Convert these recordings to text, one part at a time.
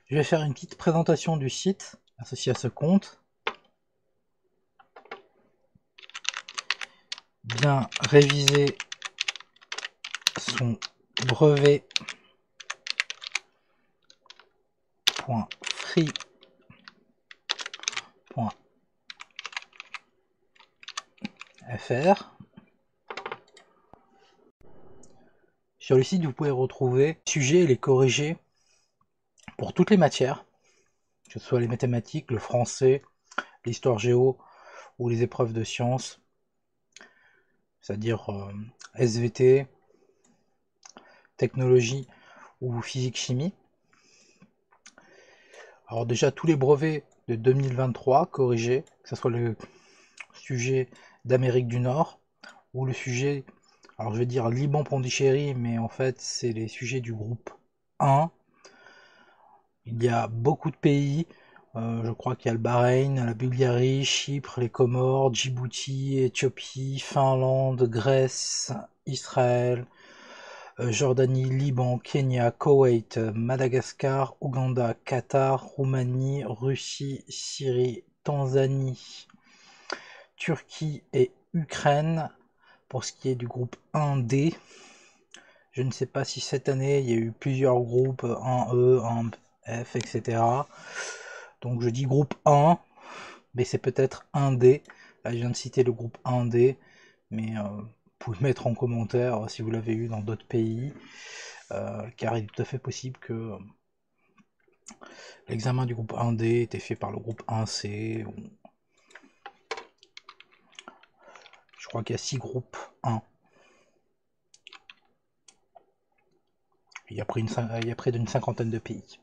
Je vais faire une petite présentation du site associé à ce compte. Bien réviser son brevet.free.fr. Sur le site, vous pouvez retrouver les sujets et les corrigés pour toutes les matières, que ce soit les mathématiques, le français, l'histoire géo ou les épreuves de sciences, c'est-à-dire SVT, technologie ou physique-chimie. Alors déjà, tous les brevets de 2023 corrigés, que ce soit le sujet d'Amérique du Nord ou le sujet, alors je vais dire Liban-Pondichéry, mais en fait c'est les sujets du groupe 1. Il y a beaucoup de pays, je crois qu'il y a le Bahreïn, la Bulgarie, Chypre, les Comores, Djibouti, Éthiopie, Finlande, Grèce, Israël, Jordanie, Liban, Kenya, Koweït, Madagascar, Ouganda, Qatar, Roumanie, Russie, Syrie, Tanzanie, Turquie et Ukraine. Pour ce qui est du groupe 1D, je ne sais pas si cette année il y a eu plusieurs groupes 1E, 1F, etc. Donc je dis groupe 1, mais c'est peut-être 1D. Là je viens de citer le groupe 1D, mais vous pouvez mettre en commentaire si vous l'avez eu dans d'autres pays, car il est tout à fait possible que l'examen du groupe 1D était fait par le groupe 1C. Je crois qu'il y a 6 groupes 1. Il y a près d'une cinquantaine de pays.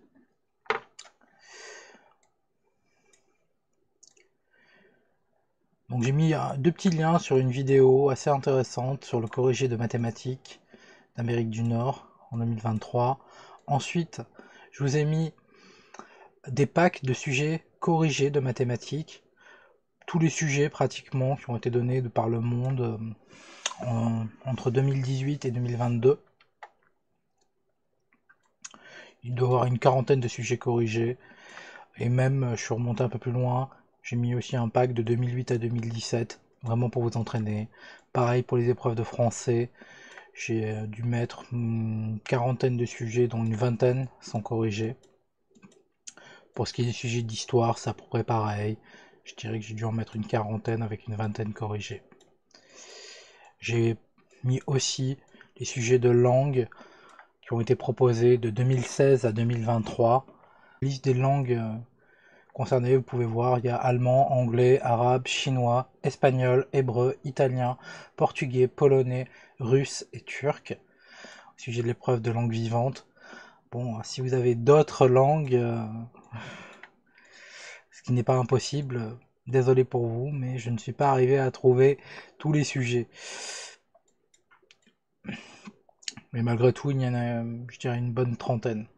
Donc j'ai mis deux petits liens sur une vidéo assez intéressante sur le corrigé de mathématiques d'Amérique du Nord en 2023. Ensuite, je vous ai mis des packs de sujets corrigés de mathématiques, tous les sujets pratiquement qui ont été donnés de par le monde entre 2018 et 2022. Il doit y avoir une quarantaine de sujets corrigés, et même je suis remonté un peu plus loin, j'ai mis aussi un pack de 2008 à 2017, vraiment pour vous entraîner. Pareil pour les épreuves de français, j'ai dû mettre une quarantaine de sujets, dont une vingtaine sont corrigés. Pour ce qui est des sujets d'histoire, c'est à peu près pareil. Je dirais que j'ai dû en mettre une quarantaine avec une vingtaine corrigées. J'ai mis aussi les sujets de langue qui ont été proposés de 2016 à 2023. La liste des langues concernées, vous pouvez voir, il y a allemand, anglais, arabe, chinois, espagnol, hébreu, italien, portugais, polonais, russe et turc. Au sujet de l'épreuve de langue vivante. Bon, si vous avez d'autres langues, ce qui n'est pas impossible, désolé pour vous, mais je ne suis pas arrivé à trouver tous les sujets. Mais malgré tout, il y en a, je dirais, une bonne trentaine.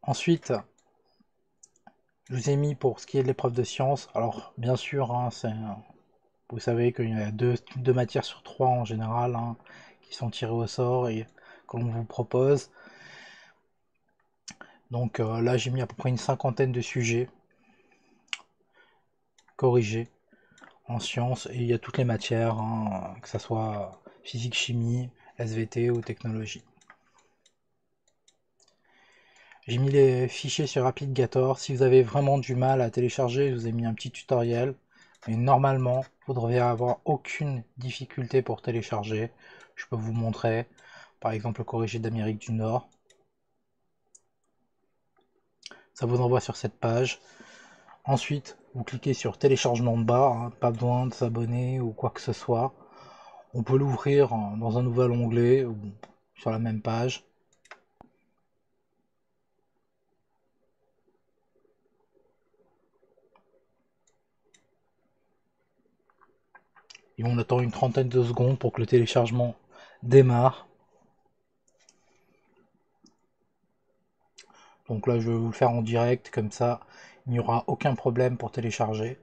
Ensuite, je vous ai mis pour ce qui est de l'épreuve de sciences. Alors, bien sûr, hein, vous savez qu'il y a deux matières sur trois en général hein, qui sont tirées au sort et qu'on vous propose. Donc là, j'ai mis à peu près une cinquantaine de sujets corrigés en sciences et il y a toutes les matières, hein, que ce soit physique, chimie, SVT ou technologie. J'ai mis les fichiers sur RapidGator. Si vous avez vraiment du mal à télécharger, je vous ai mis un petit tutoriel. Mais normalement, vous ne devriez avoir aucune difficulté pour télécharger. Je peux vous montrer, par exemple, le corrigé d'Amérique du Nord. Ça vous envoie sur cette page. Ensuite, vous cliquez sur téléchargement de bas, hein, pas besoin de s'abonner ou quoi que ce soit. On peut l'ouvrir dans un nouvel onglet ou sur la même page. Et on attend une trentaine de secondes pour que le téléchargement démarre. Donc là, je vais vous le faire en direct, comme ça, il n'y aura aucun problème pour télécharger.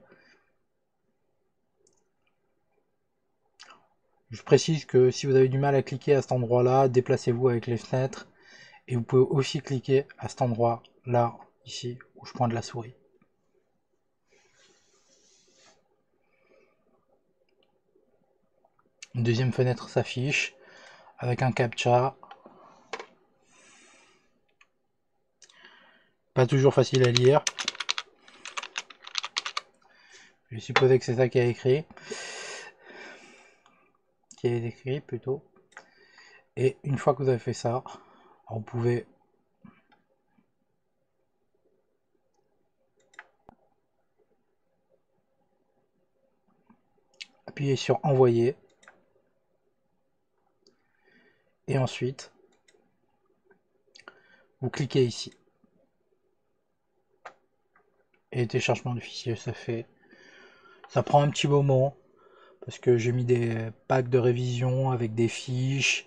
Je précise que si vous avez du mal à cliquer à cet endroit-là, déplacez-vous avec les fenêtres. Et vous pouvez aussi cliquer à cet endroit-là, ici, où je pointe la souris. Une deuxième fenêtre s'affiche avec un captcha. Pas toujours facile à lire. Je supposais que c'est ça qui est écrit. Qui est écrit plutôt. Et une fois que vous avez fait ça, vous pouvez appuyer sur envoyer. Et ensuite, vous cliquez ici. Et le téléchargement du fichier se fait. Ça prend un petit moment parce que j'ai mis des packs de révision avec des fiches.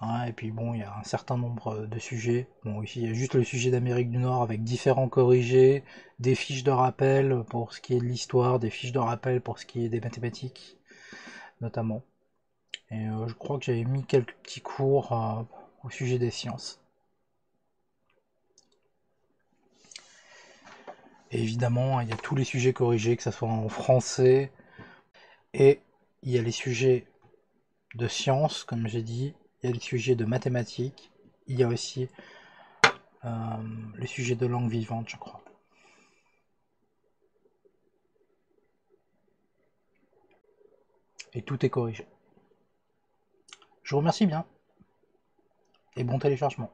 Hein, et puis bon, il y a un certain nombre de sujets. Bon, ici il y a juste le sujet d'Amérique du Nord avec différents corrigés, des fiches de rappel pour ce qui est de l'histoire, des fiches de rappel pour ce qui est des mathématiques, notamment. Et je crois que j'avais mis quelques petits cours au sujet des sciences. Et évidemment, il y a tous les sujets corrigés, que ce soit en français, et il y a les sujets de sciences, comme j'ai dit, il y a les sujets de mathématiques, il y a aussi le sujet de langue vivante, je crois. Et tout est corrigé. Je vous remercie bien, et bon téléchargement.